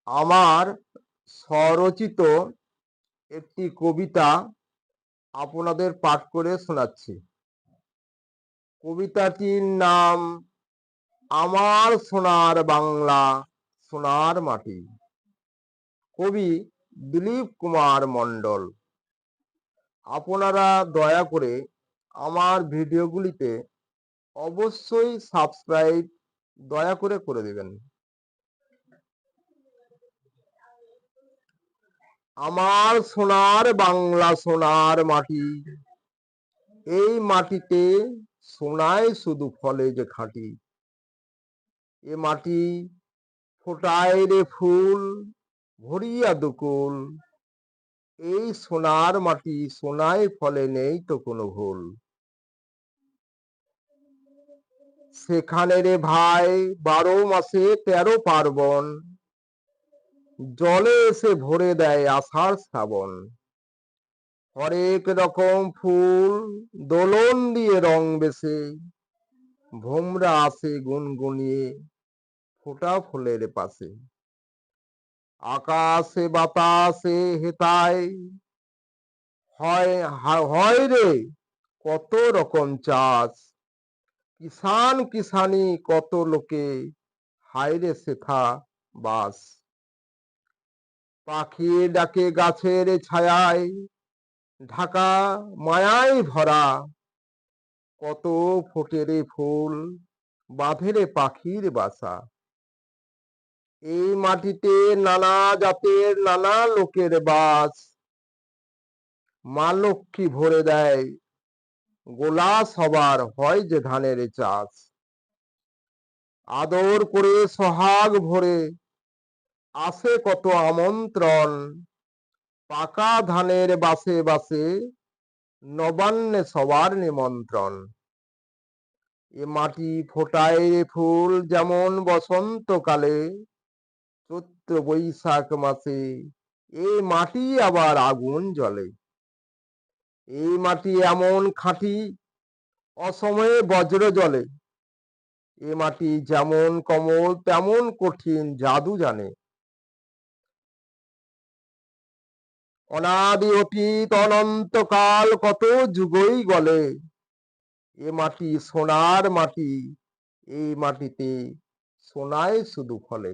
আমার স্বরচিত একটি কবিতা আপনাদের পাঠ করে শোনাচ্ছি। কবিতাটির নাম আমার সোনার বাংলা সোনার মাটি। কবি দিলীপ কুমার মণ্ডল। আপনারা দয়া করে আমার ভিডিওগুলিতে অবশ্যই সাবস্ক্রাইব দয়া করে দেবেন। আমার সোনার বাংলা সোনার মাটি, এই মাটিতে সোনায় শুধু ফলে যে খাঁটি। এ মাটি ফোটায় রে ফুল ভরিয়া দুকুল, এই সোনার মাটি সোনায় ফলে নেই তো কোনো ভুল। সেখানে রে ভাই 12 মাসে 13 পার্বণ, জলে এসে ভরে দেয় আষাঢ় শ্রাবণ। হরেক রকম ফুল দোলন দিয়ে রং বেশে, ভোমরা আসে গুনগুনিয়ে ফোটা ফুলের পাশে। আকাশে বাতাসে হেতায় হয় রে কত রকম চাষ, কিষান কিষানি কত লোকে হায় রে সেথা বাস। পাখি ডাকে গাছের ছায়ায় ঢাকা মায়ায় ভরা, কত ফোটে রে ফুল বাঁধে রে পাখির বাসা। এই মাটিতে নানা জাতের নানা লোকের বাস, মা লক্ষ্মী ভরে দেয় গোলা সবার হয় যে ধানের চাষ। আদর করে সোহাগ ভরে আসে কত আমন্ত্রণ, পাকা ধানের বাসে বাসে নবান্নে সবার নিমন্ত্রণ। এ মাটি ফোটায় ফুল যেমন বসন্তকালে, চৈত্র বৈশাখ মাসে এই মাটি আবার আগুন জ্বলে। এই মাটি এমন খাঁটি অসময়ে বজ্র জ্বলে, এ মাটি যেমন কমল তেমন কঠিন জাদু জানে। অনাদি অতীত অনন্তকাল কত যুগই গলে, এ মাটি সোনার মাটি, এই মাটিতে সোনায় শুধু ফলে।